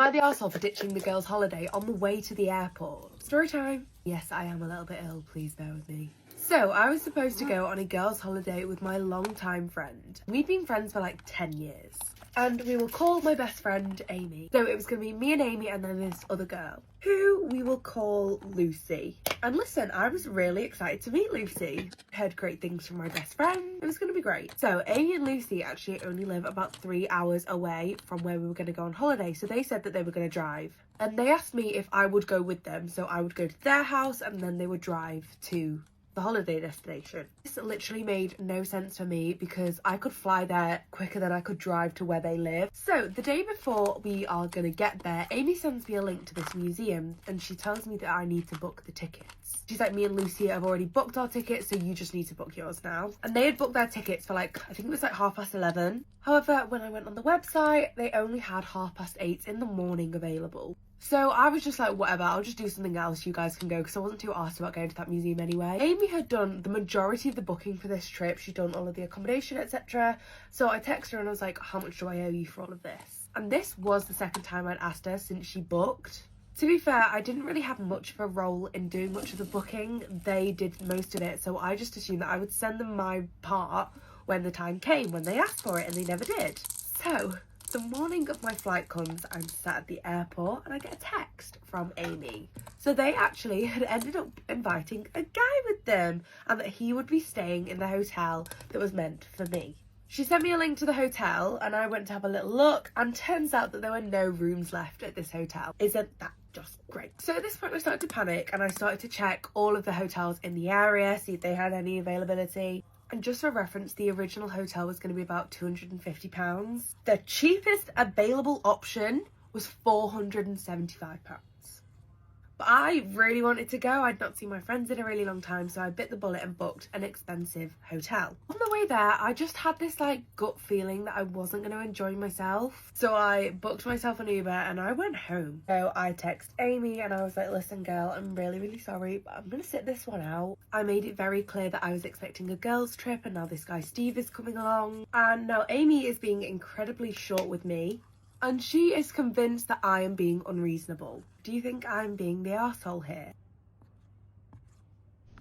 Am I the arsehole for ditching the girls' holiday on the way to the airport? Story time. Yes, I am a little bit ill, please bear with me. So, I was supposed to go on a girls' holiday with my longtime friend. We'd been friends for like 10 years. And we will call my best friend Amy. So it was going to be me and Amy and then this other girl, who we will call Lucy. And listen, I was really excited to meet Lucy. Heard great things from my best friend. It was going to be great. So Amy and Lucy actually only live about 3 hours away from where we were going to go on holiday. So they said that they were going to drive. And they asked me if I would go with them. So I would go to their house and then they would drive to the holiday destination. This literally made no sense for me because I could fly there quicker than I could drive to where they live. So the day before we are gonna get there, Amy sends me a link to this museum and she tells me that I need to book the tickets. She's like, me and Lucy have already booked our tickets, so you just need to book yours now. And they had booked their tickets for like, I think it was like 11:30. However, when I went on the website, they only had 8:30 in the morning available. So I was just like, whatever, I'll just do something else, you guys can go, because I wasn't too arsed about going to that museum anyway. Amy had done the majority of the booking for this trip. She'd done all of the accommodation, etc. So I texted her and I was like, how much do I owe you for all of this? And this was the second time I'd asked her since she booked. To be fair, I didn't really have much of a role in doing much of the booking. They did most of it, so I just assumed that I would send them my part when the time came, when they asked for it, and they never did. So the morning of my flight comes, I'm sat at the airport and I get a text from Amy. So they actually had ended up inviting a guy with them and that he would be staying in the hotel that was meant for me. She sent me a link to the hotel and I went to have a little look, and turns out that there were no rooms left at this hotel. Isn't that just great? So at this point I started to panic and I started to check all of the hotels in the area, see if they had any availability. And just for reference, the original hotel was going to be about £250. The cheapest available option was £475. But I really wanted to go. I'd not seen my friends in a really long time, so I bit the bullet and booked an expensive hotel. On the way there, I just had this like gut feeling that I wasn't going to enjoy myself. So I booked myself an Uber and I went home. So I texted Amy and I was like, listen girl, I'm really sorry, but I'm going to sit this one out. I made it very clear that I was expecting a girls trip and now this guy Steve is coming along. And now Amy is being incredibly short with me. And she is convinced that I am being unreasonable. Do you think I'm being the arsehole here?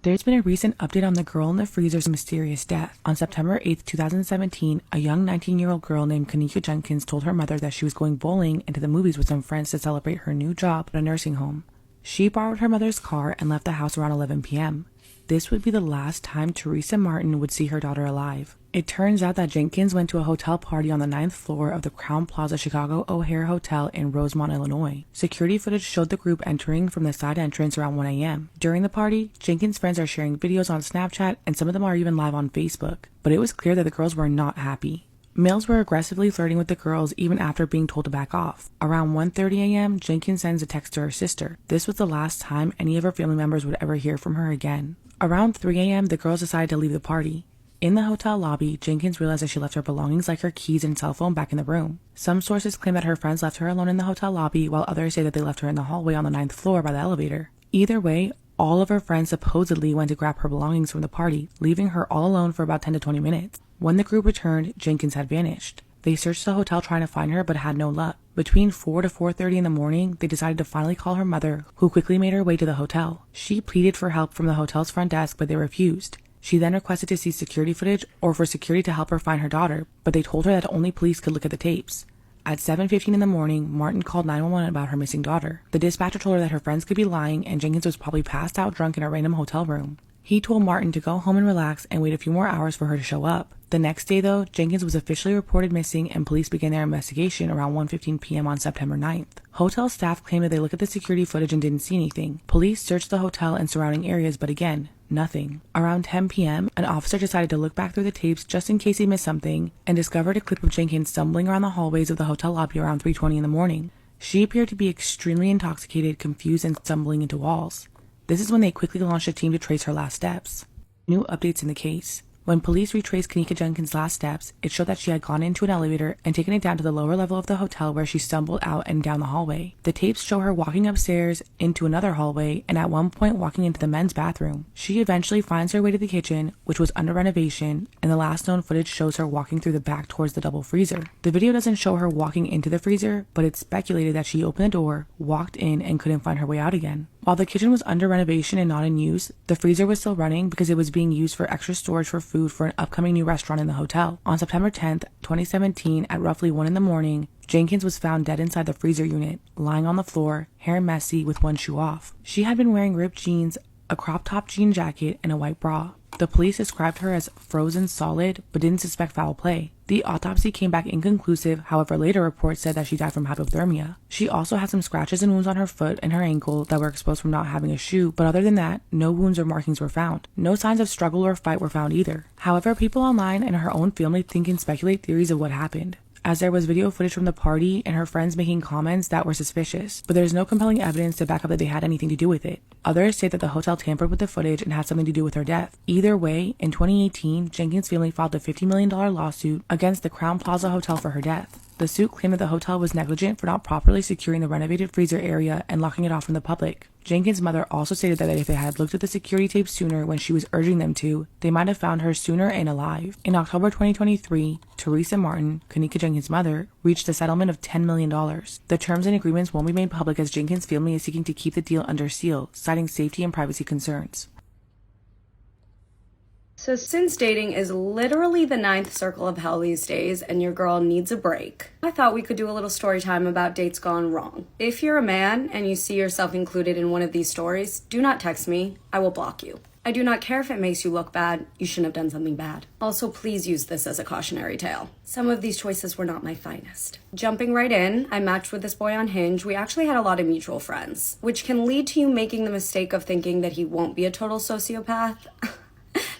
There's been a recent update on the girl in the freezer's mysterious death. On September 8th, 2017, a young 19-year-old girl named Kenneka Jenkins told her mother that she was going bowling and to the movies with some friends to celebrate her new job at a nursing home. She borrowed her mother's car and left the house around 11 p.m. This would be the last time Teresa Martin would see her daughter alive. It turns out that Jenkins went to a hotel party on the 9th floor of the Crowne Plaza Chicago O'Hare Hotel in Rosemont, Illinois. Security footage showed the group entering from the side entrance around 1 a.m. During the party, Jenkins' friends are sharing videos on Snapchat and some of them are even live on Facebook. But it was clear that the girls were not happy. Males were aggressively flirting with the girls even after being told to back off. Around 1:30 a.m., Jenkins sends a text to her sister. This was the last time any of her family members would ever hear from her again. Around 3 a.m., the girls decided to leave the party. In the hotel lobby, Jenkins realized that she left her belongings like her keys and cell phone back in the room. Some sources claim that her friends left her alone in the hotel lobby, while others say that they left her in the hallway on the 9th floor by the elevator. Either way, all of her friends supposedly went to grab her belongings from the party, leaving her all alone for about 10 to 20 minutes. When the group returned, Jenkins had vanished. They searched the hotel trying to find her but had no luck. Between 4 to 4:30 in the morning, they decided to finally call her mother, who quickly made her way to the hotel. She pleaded for help from the hotel's front desk, but they refused. She then requested to see security footage or for security to help her find her daughter, but they told her that only police could look at the tapes. At 7:15 in the morning, Martin called 911 about her missing daughter. The dispatcher told her that her friends could be lying and Jenkins was probably passed out drunk in a random hotel room. He told Martin to go home and relax and wait a few more hours for her to show up. The next day though, Jenkins was officially reported missing and police began their investigation around 1:15 p.m. on September 9th. Hotel staff claimed that they looked at the security footage and didn't see anything. Police searched the hotel and surrounding areas, but again, nothing. Around 10 p.m., an officer decided to look back through the tapes just in case he missed something and discovered a clip of Jenkins stumbling around the hallways of the hotel lobby around 3:20 in the morning. She appeared to be extremely intoxicated, confused, and stumbling into walls. This is when they quickly launched a team to trace her last steps. New updates in the case. When police retraced Kenneka Jenkins' last steps, it showed that she had gone into an elevator and taken it down to the lower level of the hotel where she stumbled out and down the hallway. The tapes show her walking upstairs into another hallway and at one point walking into the men's bathroom. She eventually finds her way to the kitchen, which was under renovation, and the last known footage shows her walking through the back towards the double freezer. The video doesn't show her walking into the freezer, but it's speculated that she opened the door, walked in, and couldn't find her way out again. While the kitchen was under renovation and not in use, the freezer was still running because it was being used for extra storage for food for an upcoming new restaurant in the hotel. On September 10th, 2017, at roughly 1 in the morning, Jenkins was found dead inside the freezer unit, lying on the floor, hair messy with one shoe off. She had been wearing ripped jeans, a crop top jean jacket, and a white bra. The police described her as frozen solid, but didn't suspect foul play. The autopsy came back inconclusive, however later reports said that she died from hypothermia. She also had some scratches and wounds on her foot and her ankle that were exposed from not having a shoe, but other than that, no wounds or markings were found. No signs of struggle or fight were found either. However, people online and her own family think and speculate theories of what happened, as there was video footage from the party and her friends making comments that were suspicious, but there's no compelling evidence to back up that they had anything to do with it. Others say that the hotel tampered with the footage and had something to do with her death. Either way, in 2018, Jenkins' family filed a $50 million lawsuit against the Crown Plaza Hotel for her death. The suit claimed that the hotel was negligent for not properly securing the renovated freezer area and locking it off from the public. Jenkins' mother also stated that if they had looked at the security tape sooner when she was urging them to, they might have found her sooner and alive. In October 2023, Teresa Martin, Kenneka Jenkins' mother, reached a settlement of $10 million. The terms and agreements won't be made public as Jenkins' family is seeking to keep the deal under seal, citing safety and privacy concerns. So since dating is literally the 9th circle of hell these days and your girl needs a break, I thought we could do a little story time about dates gone wrong. If you're a man and you see yourself included in one of these stories, do not text me. I will block you. I do not care if it makes you look bad. You shouldn't have done something bad. Also, please use this as a cautionary tale. Some of these choices were not my finest. Jumping right in, I matched with this boy on Hinge. We actually had a lot of mutual friends, which can lead to you making the mistake of thinking that he won't be a total sociopath.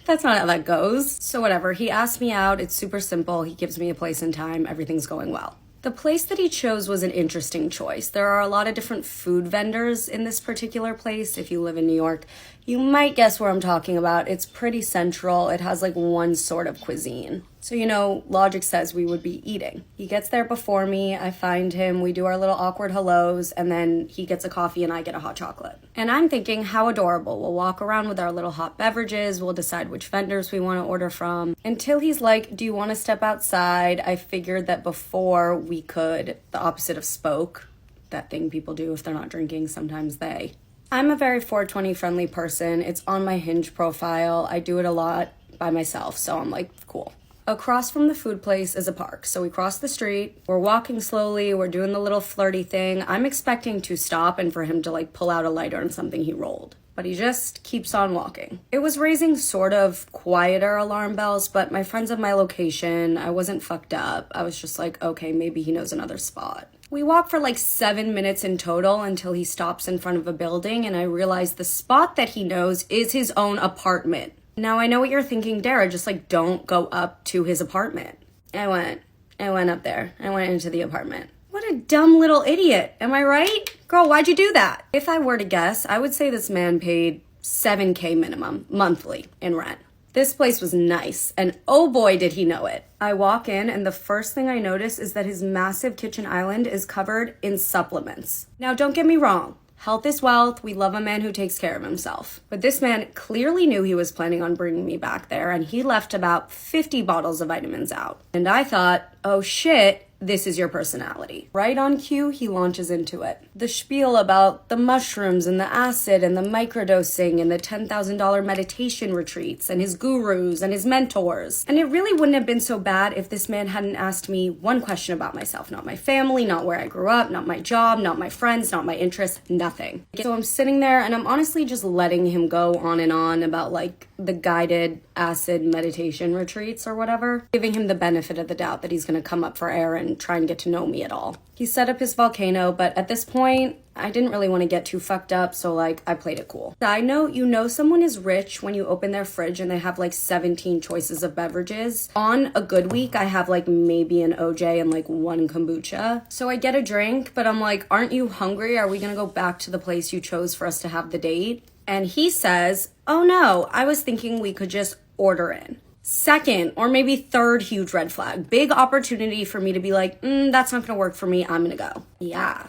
That's not how that goes. So whatever, he asked me out. It's super simple. He gives me a place and time. Everything's going well. The place that he chose was an interesting choice. There are a lot of different food vendors in this particular place. If you live in New York, you might guess where I'm talking about. It's pretty central. It has like one sort of cuisine. So, you know, logic says we would be eating. He gets there before me. I find him. We do our little awkward hellos, and then he gets a coffee and I get a hot chocolate. And I'm thinking, how adorable. We'll walk around with our little hot beverages. We'll decide which vendors we want to order from. Until he's like, do you want to step outside? I figured that before we could, the opposite of spoke, that thing people do if they're not drinking, sometimes they. I'm a very 420 friendly person. It's on my Hinge profile. I do it a lot by myself, so I'm like, cool. Across from the food place is a park, so we cross the street. We're walking slowly. We're doing the little flirty thing. I'm expecting to stop and for him to like pull out a lighter and something he rolled, but he just keeps on walking. It was raising sort of quieter alarm bells, but my friends have my location. I wasn't fucked up. I was just like, okay, maybe he knows another spot. We walk for like 7 minutes in total until he stops in front of a building, and I realize the spot that he knows is his own apartment. Now, I know what you're thinking, Dara, just like don't go up to his apartment. I went up there. I went into the apartment. What a dumb little idiot. Am I right? Girl, why'd you do that? If I were to guess, I would say this man paid $7,000 minimum monthly in rent. This place was nice, and oh boy did he know it. I walk in, and the first thing I notice is that his massive kitchen island is covered in supplements. Now, don't get me wrong. Health is wealth. We love a man who takes care of himself. But this man clearly knew he was planning on bringing me back there, and he left about 50 bottles of vitamins out. And I thought, oh shit, this is your personality. Right on cue, he launches into it. The spiel about the mushrooms and the acid and the microdosing and the $10,000 meditation retreats and his gurus and his mentors. And it really wouldn't have been so bad if this man hadn't asked me one question about myself. Not my family, not where I grew up, not my job, not my friends, not my interests, nothing. So I'm sitting there and I'm honestly just letting him go on and on about like the guided acid meditation retreats or whatever, giving him the benefit of the doubt that he's going to come up for air and try and get to know me at all. He set up his volcano, but at this point, I didn't really want to get too fucked up, so like I played it cool. Side note, you know someone is rich when you open their fridge and they have like 17 choices of beverages. On a good week, I have like maybe an OJ and like one kombucha. So I get a drink, but I'm like, aren't you hungry? Are we going to go back to the place you chose for us to have the date? And he says, oh no, I was thinking we could just order in. Second, or maybe third huge red flag. Big opportunity for me to be like, that's not gonna work for me, I'm gonna go. Yeah,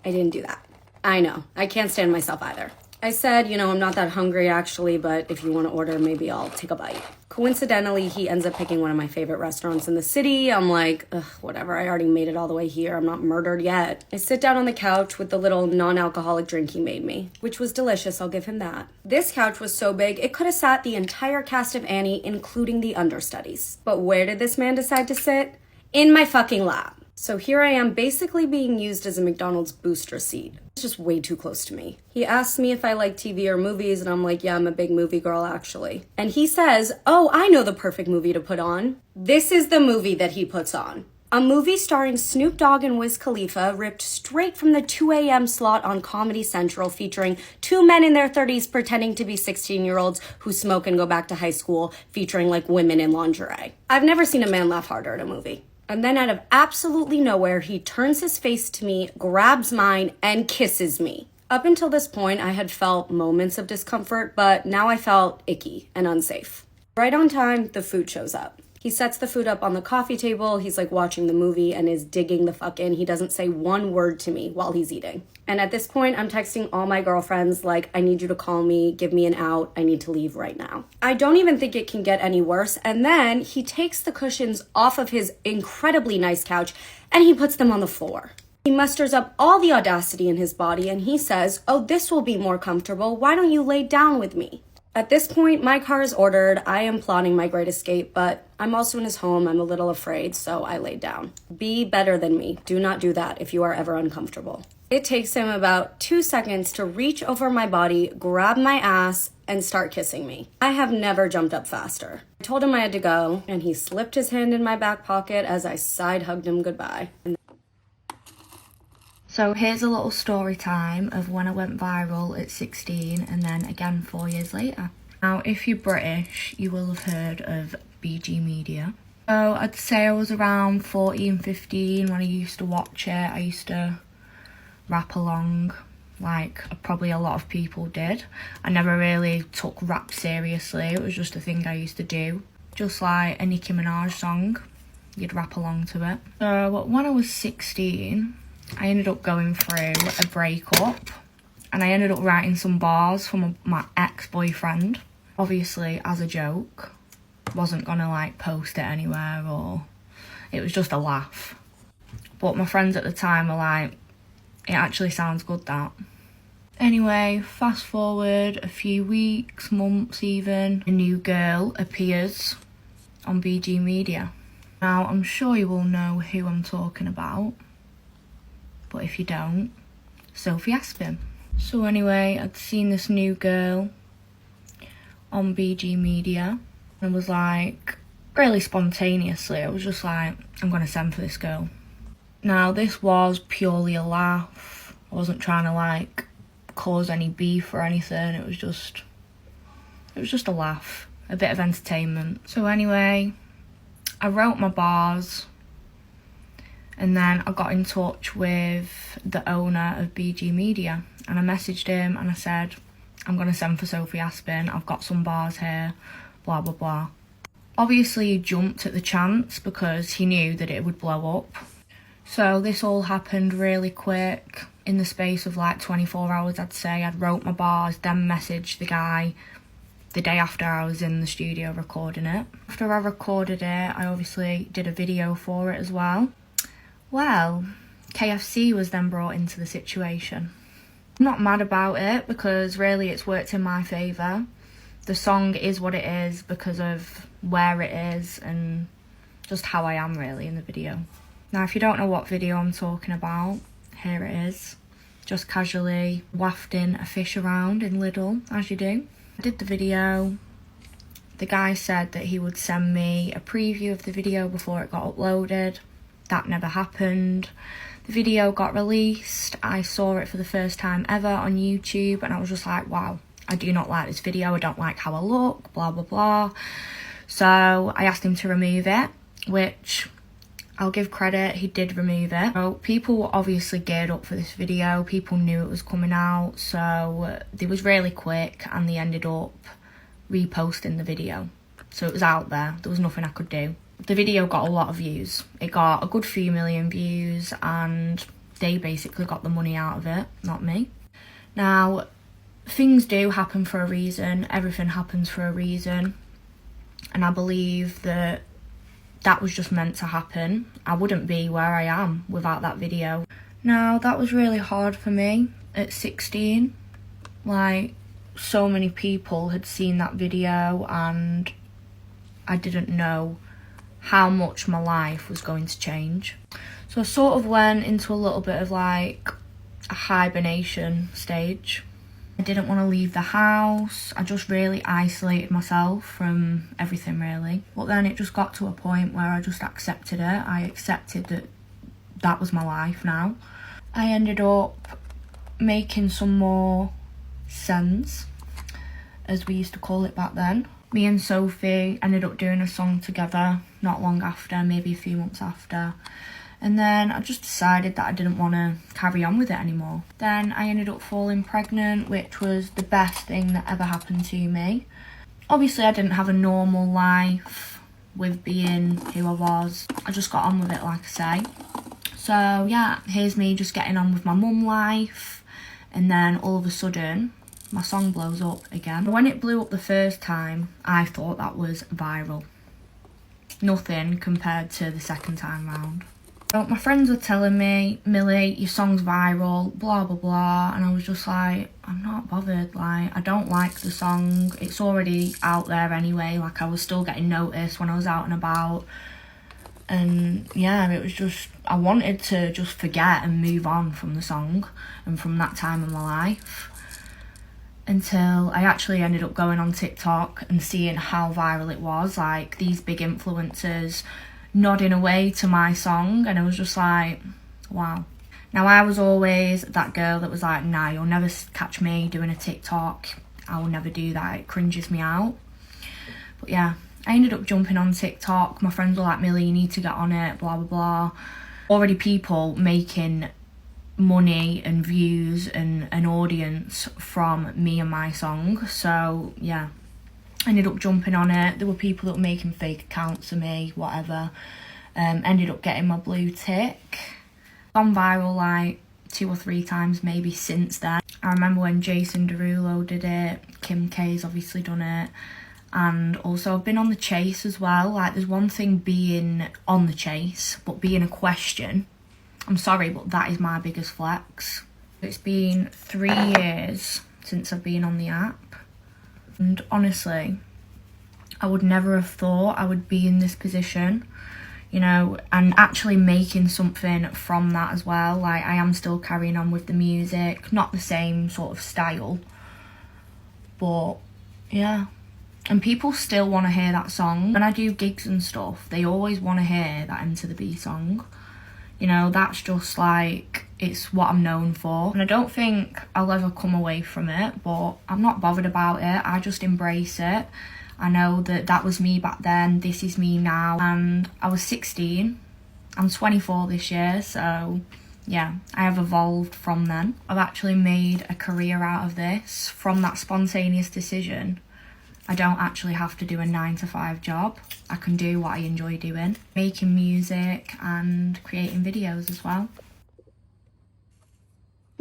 I didn't do that. I know, I can't stand myself either. I said, I'm not that hungry actually, but if you want to order, maybe I'll take a bite. Coincidentally, he ends up picking one of my favorite restaurants in the city. I'm like, ugh, whatever, I already made it all the way here. I'm not murdered yet. I sit down on the couch with the little non-alcoholic drink he made me, which was delicious, I'll give him that. This couch was so big, it could have sat the entire cast of Annie, including the understudies. But where did this man decide to sit? In my fucking lap. So here I am basically being used as a McDonald's booster seat. It's just way too close to me. He asks me if I like TV or movies, and I'm like, yeah, I'm a big movie girl actually. And he says, oh, I know the perfect movie to put on. This is the movie that he puts on. A movie starring Snoop Dogg and Wiz Khalifa, ripped straight from the 2 a.m. slot on Comedy Central, featuring two men in their 30s pretending to be 16-year-olds who smoke and go back to high school, featuring like women in lingerie. I've never seen a man laugh harder at a movie. And then out of absolutely nowhere, he turns his face to me, grabs mine, and kisses me. Up until this point, I had felt moments of discomfort, but now I felt icky and unsafe. Right on time, the food shows up. He sets the food up on the coffee table. He's like watching the movie and is digging the fuck in. He doesn't say one word to me while he's eating. And at this point, I'm texting all my girlfriends like, I need you to call me, give me an out, I need to leave right now. I don't even think it can get any worse. And then he takes the cushions off of his incredibly nice couch and he puts them on the floor. He musters up all the audacity in his body and he says, oh, this will be more comfortable. Why don't you lay down with me? At this point, my car is ordered. I am plotting my great escape, but I'm also in his home. I'm a little afraid, so I laid down. Be better than me. Do not do that if you are ever uncomfortable. It takes him about 2 seconds to reach over my body, grab my ass, and start kissing me. I have never jumped up faster. I told him I had to go, and he slipped his hand in my back pocket as I side-hugged him goodbye. So here's a little story time of when I went viral at 16 and then again 4 years later. Now, if you're British, you will have heard of BG Media. So I'd say I was around 14, 15 when I used to watch it. I used to rap along like probably a lot of people did. I never really took rap seriously. It was just a thing I used to do. Just like a Nicki Minaj song, you'd rap along to it. So when I was 16, I ended up going through a breakup and I ended up writing some bars for my ex-boyfriend. Obviously, as a joke, wasn't gonna like post it anywhere, or it was just a laugh. But my friends at the time were like, it actually sounds good, that. Anyway, fast forward a few weeks, months even, a new girl appears on BG Media. Now, I'm sure you all know who I'm talking about. But if you don't, Sophie Aspin. So anyway, I'd seen this new girl on BG Media and was like, really spontaneously, I was just like, I'm gonna send for this girl. Now, this was purely a laugh. I wasn't trying to like cause any beef or anything. It was just a laugh, a bit of entertainment. So anyway, I wrote my bars. And then I got in touch with the owner of BG Media and I messaged him and I said, I'm going to send for Sophie Aspin. I've got some bars here, blah, blah, blah. Obviously, he jumped at the chance because he knew that it would blow up. So this all happened really quick. In the space of like 24 hours, I'd say. I'd wrote my bars, then messaged the guy the day after I was in the studio recording it. After I recorded it, I obviously did a video for it as well. Well, KFC was then brought into the situation. I'm not mad about it because really it's worked in my favour. The song is what it is because of where it is and just how I am really in the video. Now, if you don't know what video I'm talking about, here it is. Just casually wafting a fish around in Lidl, as you do. I did the video. The guy said that he would send me a preview of the video before it got uploaded. That never happened. The video got released. I saw it for the first time ever on YouTube and I was just like, wow, I do not like this video. I don't like how I look, blah, blah, blah. So I asked him to remove it, which I'll give credit, he did remove it. So people were obviously geared up for this video. People knew it was coming out. So they was really quick and they ended up reposting the video. so it was out there. There was nothing I could do. The video got a lot of views. It got a good few million views, and they basically got the money out of it, not me. Now, things do happen for a reason. Everything happens for a reason. And I believe that that was just meant to happen. I wouldn't be where I am without that video. Now, that was really hard for me at 16. Like, so many people had seen that video, and I didn't know how much my life was going to change. So I sort of went into a little bit of like a hibernation stage. I didn't want to leave the house. I just really isolated myself from everything, really. But then it just got to a point where I just accepted it. I accepted that that was my life now. I ended up making some more sense, as we used to call it back then. Me and Sophie ended up doing a song together not long after, maybe a few months after. And then I just decided that I didn't want to carry on with it anymore. Then I ended up falling pregnant, which was the best thing that ever happened to me. Obviously, I didn't have a normal life with being who I was. I just got on with it, like I say. So yeah, here's me just getting on with my mum life. And then all of a sudden, my song blows up again. When it blew up the first time, I thought that was viral. Nothing compared to the second time round. So my friends were telling me, Millie, your song's viral, blah, blah, blah. And I was just like, I'm not bothered. Like, I don't like the song. It's already out there anyway. Like, I was still getting noticed when I was out and about. And yeah, it was just, I wanted to just forget and move on from the song and from that time in my life. Until I actually ended up going on TikTok and seeing how viral it was. Like, these big influencers nodding away to my song, and I was just like, wow. Now, I was always that girl that was like, nah, you'll never catch me doing a TikTok. I will never do that. It cringes me out. But yeah, I ended up jumping on TikTok. My friends were like, Millie, you need to get on it, blah, blah, blah. Already people making money and views and an audience from me and my song. So yeah, I ended up jumping on it. There were people that were making fake accounts of me, whatever. Ended up getting my blue tick. Gone viral like 2 or 3 times maybe since then. I remember when Jason Derulo did it. Kim K's obviously done it. And also I've been on the chase as well. Like, there's one thing being on the chase, but being a question, I'm sorry, but that is my biggest flex. It's been 3 years since I've been on the app. And honestly, I would never have thought I would be in this position, you know, and actually making something from that as well. Like, I am still carrying on with the music, not the same sort of style, but yeah. And people still want to hear that song. When I do gigs and stuff, they always want to hear that Enter the Bee song. You know, that's just like, it's what I'm known for. And I don't think I'll ever come away from it, but I'm not bothered about it. I just embrace it. I know that that was me back then, this is me now. And I was 16, I'm 24 this year, so yeah, I have evolved from then. I've actually made a career out of this. From that spontaneous decision, I don't actually have to do a 9-to-5 job. I can do what I enjoy doing, making music and creating videos as well.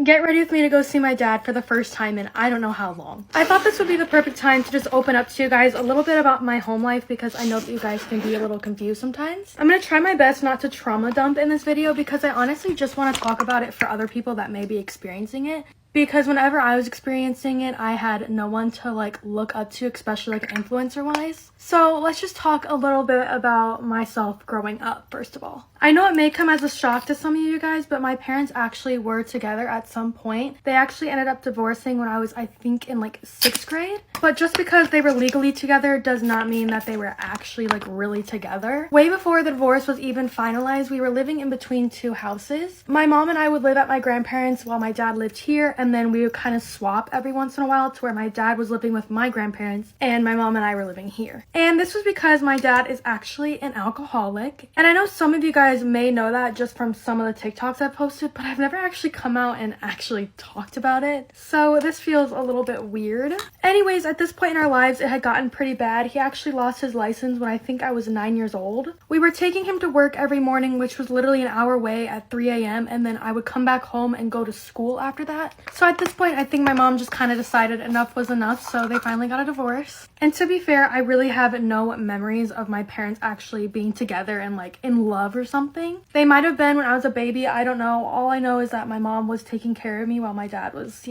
Get ready with me to go see my dad for the first time in I don't know how long. I thought this would be the perfect time to just open up to you guys a little bit about my home life, because I know that you guys can be a little confused sometimes. I'm going to try my best not to trauma dump in this video, because I honestly just want to talk about it for other people that may be experiencing it. Because whenever I was experiencing it, I had no one to like look up to, especially like influencer wise. So let's just talk a little bit about myself growing up, first of all. I know it may come as a shock to some of you guys, but my parents actually were together at some point. They actually ended up divorcing when I was, I think, in like 6th grade. But just because they were legally together does not mean that they were actually like really together. Way before the divorce was even finalized, we were living in between 2 houses. My mom and I would live at my grandparents while my dad lived here, and then we would kind of swap every once in a while to where my dad was living with my grandparents and my mom and I were living here. And this was because my dad is actually an alcoholic. And I know some of you guys may know that just from some of the TikToks I've posted, but I've never actually come out and actually talked about it. So this feels a little bit weird. Anyways, at this point in our lives, it had gotten pretty bad. He actually lost his license when I think I was 9 years old. We were taking him to work every morning, which was literally an hour away at 3 a.m. and then I would come back home and go to school after that. So at this point, I think my mom just kind of decided enough was enough, so they finally got a divorce. And to be fair, I really have no memories of my parents actually being together and like in love or something. They might have been when I was a baby, I don't know. All I know is that my mom was taking care of me while my dad was,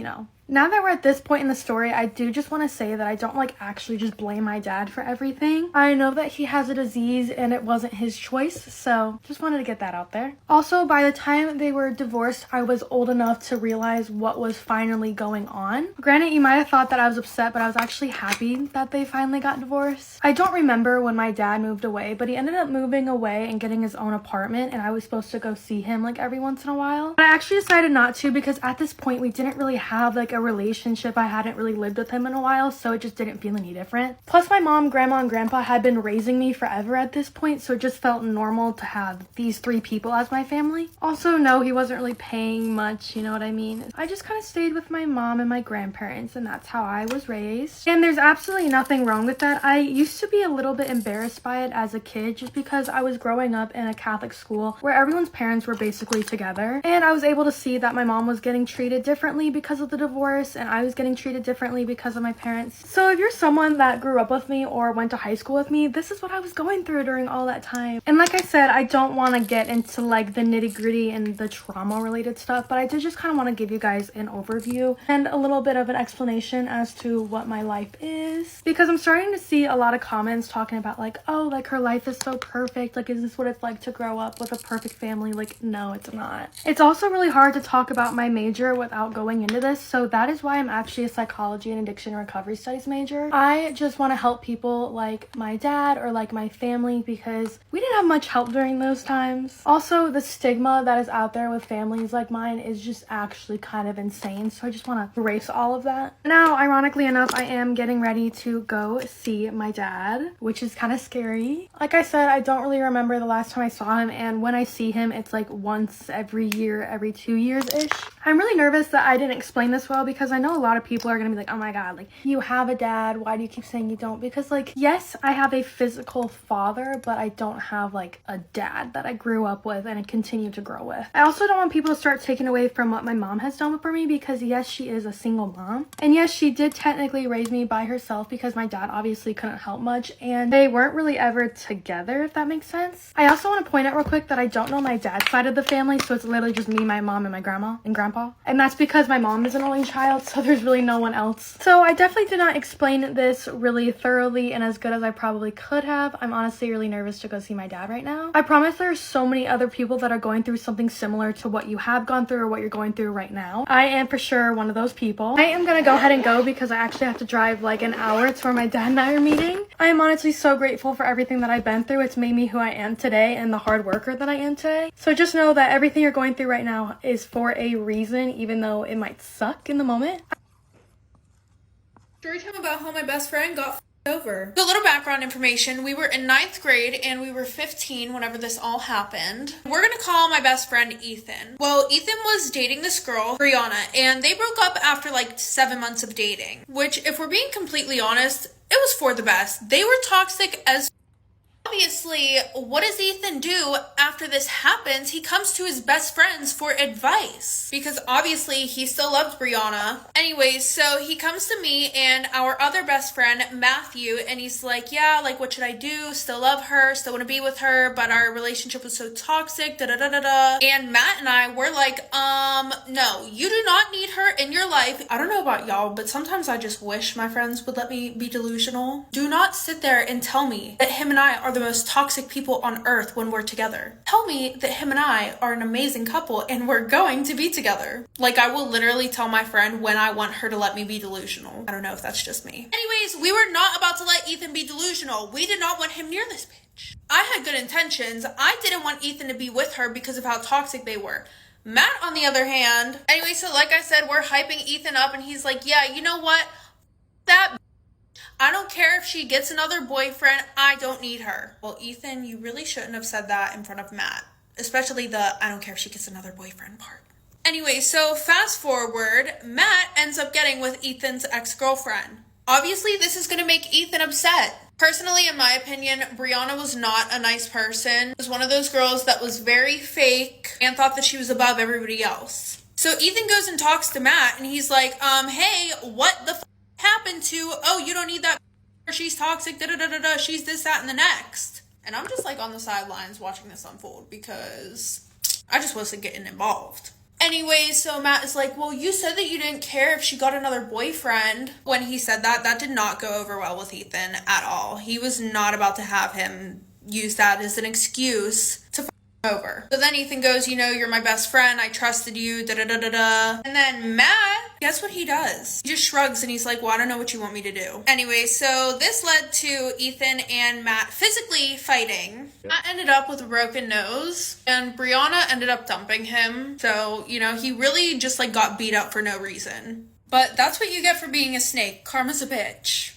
Now that we're at this point in the story, I do just want to say that I don't like actually just blame my dad for everything. I know that he has a disease and it wasn't his choice, so just wanted to get that out there. Also, by the time they were divorced, I was old enough to realize what was finally going on. Granted, you might have thought that I was upset, but I was actually happy that they finally got divorced. I don't remember when my dad moved away, but he ended up moving away and getting his own apartment, and I was supposed to go see him like every once in a while. But I actually decided not to because at this point we didn't really have like a relationship. I hadn't really lived with him in a while, so it just didn't feel any different. Plus my mom, grandma, and grandpa had been raising me forever at this point, so it just felt normal to have these 3 people as my family. Also, no, he wasn't really paying much, you know what I mean? I just kind of stayed with my mom and my grandparents, and that's how I was raised. And there's absolutely nothing wrong with that. I used to be a little bit embarrassed by it as a kid just because I was growing up in a Catholic school where everyone's parents were basically together, and I was able to see that my mom was getting treated differently because of the divorce and I was getting treated differently because of my parents. So if you're someone that grew up with me or went to high school with me, this is what I was going through during all that time. And like I said, I don't want to get into like the nitty-gritty and the trauma related stuff, but I did just kind of want to give you guys an overview and a little bit of an explanation as to what my life is, because I'm starting to see a lot of comments talking about like, oh, like her life is so perfect, like is this what it's like to grow up with a perfect family? Like, no, it's not. It's also really hard to talk about my major without going into this, so that is why I'm actually a psychology and addiction and recovery studies major. I just want to help people like my dad or like my family because we didn't have much help during those times. Also, the stigma that is out there with families like mine is just actually kind of insane, so I just want to erase all of that. Now, ironically enough, I am getting ready to go see my dad, which is kind of scary. Like I said, I don't really remember the last time I saw him, and when I see him, it's like once every year, every 2 years-ish. I'm really nervous that I didn't explain this well because I know a lot of people are gonna be like, oh my god, like, you have a dad, why do you keep saying you don't? Because like, yes, I have a physical father, but I don't have like a dad that I grew up with and continue to grow with. I also don't want people to start taking away from what my mom has done for me because yes, she is a single mom, and yes, she did technically raise me by herself because my dad obviously couldn't help much and they weren't really ever together, if that makes sense. I also want to point out real quick that I don't know my dad's side of the family, so it's literally just me, my mom, and my grandma and grandpa, and that's because my mom is an only child, so there's really no one else. So I definitely did not explain this really thoroughly and as good as I probably could have. I'm honestly really nervous to go see my dad right now. I promise there's so many other people that are going through something similar to what you have gone through or what you're going through right now. I am for sure one of those people. I am gonna go ahead and go because I actually have to drive like an hour to where my dad and I are meeting. I am honestly so grateful for everything that I've been through. It's made me who I am today and the hard worker that I am today. So just know that everything you're going through right now is for a reason, even though it might suck in the moment. Story time about how my best friend got f***ed over. So a little background information. We were in 9th grade and we were 15 whenever this all happened. We're gonna call my best friend Ethan. Well, Ethan was dating this girl, Brianna, and they broke up after like 7 months of dating. Which, if we're being completely honest, it was for the best. They were toxic as obviously. What does Ethan do after this happens? He comes to his best friends for advice because obviously he still loved Brianna. Anyways, so he comes to me and our other best friend, Matthew, and he's like, yeah, like, what should I do? Still love her, still want to be with her, but our relationship was so toxic, da-da-da-da-da. And Matt and I were like, no, you do not need her in your life. I don't know about y'all, but sometimes I just wish my friends would let me be delusional. Do not sit there and tell me that him and I are the most toxic people on earth when we're together. Tell me that him and I are an amazing couple and we're going to be together. Like, I will literally tell my friend when I want her to let me be delusional. I don't know if that's just me. Anyways, we were not about to let Ethan be delusional. We did not want him near this bitch. I had good intentions. I didn't want Ethan to be with her because of how toxic they were. Matt, on the other hand, anyway, so like I said, we're hyping Ethan up and he's like, yeah, you know what? That I don't care if she gets another boyfriend. I don't need her. Well, Ethan, you really shouldn't have said that in front of Matt, especially the I don't care if she gets another boyfriend part. Anyway, so fast forward, Matt ends up getting with Ethan's ex-girlfriend. Obviously, this is going to make Ethan upset. Personally, in my opinion, Brianna was not a nice person. Was one of those girls that was very fake and thought that she was above everybody else. So Ethan goes and talks to Matt and he's like, hey, what the happened to, oh, you don't need that, she's toxic, da-da-da-da-da, she's this, that, and the next. And I'm just like on the sidelines watching this unfold because I just wasn't getting involved. Anyway, so Matt is like, well, you said that you didn't care if she got another boyfriend. When he said that, that did not go over well with Ethan at all. He was not about to have him use that as an excuse to over. So then Ethan goes, you know, you're my best friend, I trusted you, da-da-da-da-da. And then Matt, guess what he does? He just shrugs and he's like, well, I don't know what you want me to do. Anyway, so this led to Ethan and Matt physically fighting. Matt ended up with a broken nose and Brianna ended up dumping him. So, you know, he really just like got beat up for no reason. But that's what you get for being a snake. Karma's a bitch.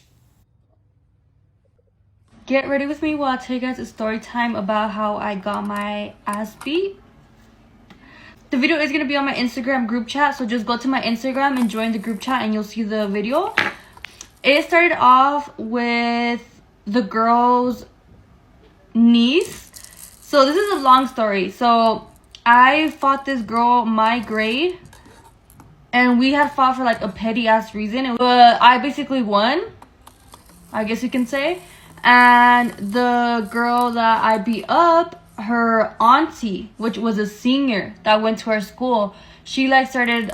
Get ready with me while I tell you guys a story time about how I got my ass beat. The video is going to be on my Instagram group chat, so just go to my Instagram and join the group chat and you'll see the video. It started off with the girl's niece. So this is a long story. So I fought this girl my grade and we had fought for like a petty ass reason, but I basically won, I guess you can say. And the girl that I beat up, her auntie, which was a senior that went to our school, she like started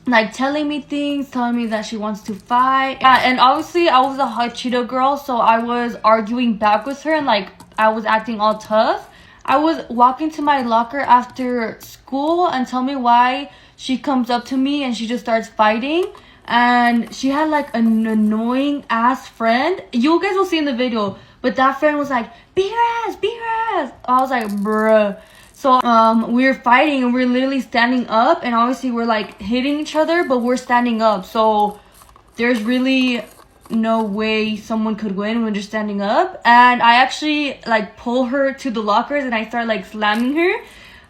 like telling me things, telling me that she wants to fight. Yeah, and obviously I was a hot Cheeto girl, so I was arguing back with her and like I was acting all tough. I was walking to my locker after school and tell me why she comes up to me and she just starts fighting. And she had like an annoying ass friend. You guys will see in the video. But that friend was like, beat her ass, beat her ass. I was like, bruh. So we were fighting and we were literally standing up. And obviously we're like hitting each other, but we're standing up. So there's really no way someone could win when just standing up. And I actually like pull her to the lockers and I start like slamming her.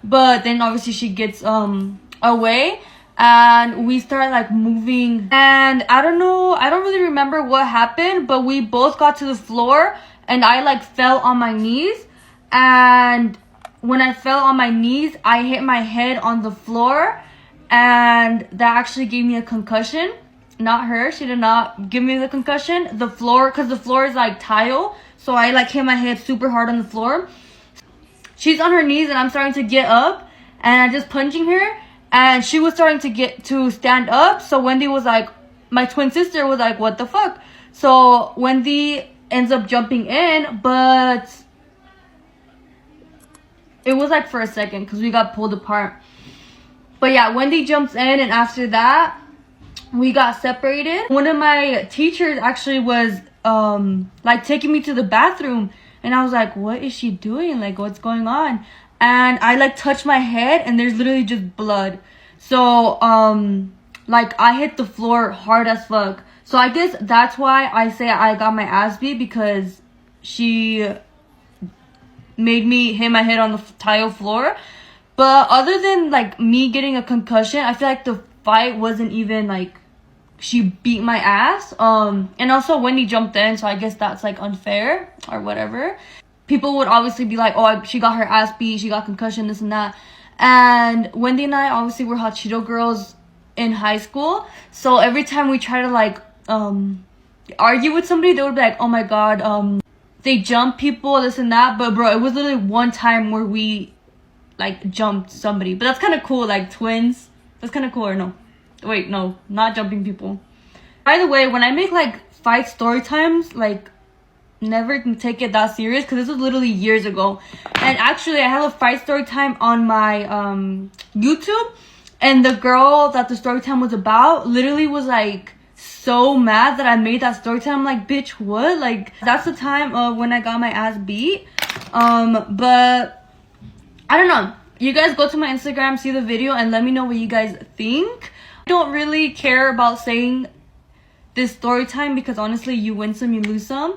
But then obviously she gets away. And we started like moving and I don't really remember what happened, but we both got to the floor and I like fell on my knees. And when I fell on my knees, I hit my head on the floor and that actually gave me a concussion. Not her, she did not give me the concussion. The floor, because the floor is like tile, so I like hit my head super hard on the floor. She's on her knees and I'm starting to get up and I'm just punching her. And she was starting to stand up. So Wendy was like, my twin sister was like, what the fuck? So Wendy ends up jumping in, but it was like for a second because we got pulled apart. But yeah, Wendy jumps in and after that, we got separated. One of my teachers actually was like taking me to the bathroom. And I was like, what is she doing? Like, what's going on? And I like touched my head and there's literally just blood. So like I hit the floor hard as fuck. So I guess that's why I say I got my ass beat, because she made me hit my head on the tile floor. But other than like me getting a concussion, I feel like the fight wasn't even like she beat my ass. And also Wendy jumped in, so I guess that's like unfair or whatever. People would obviously be like, oh, she got her ass beat, she got concussion, this and that. And Wendy and I obviously were hot Cheeto girls in high school. So every time we try to like argue with somebody, they would be like, oh my god, they jump people, this and that. But bro, it was literally one time where we like jumped somebody. But that's kind of cool, like twins. That's kind of cool, or no? Wait, no, not jumping people. By the way, when I make like fight story times, like never take it that serious, because this was literally years ago. And actually I have a fight story time on my YouTube, and the girl that the story time was about literally was like so mad that I made that story time. I'm like, bitch, what? Like, that's the time when I got my ass beat. But I don't know, You guys go to my Instagram, see the video, and let me know what you guys think. I don't really care about saying this story time because honestly, you win some, you lose some.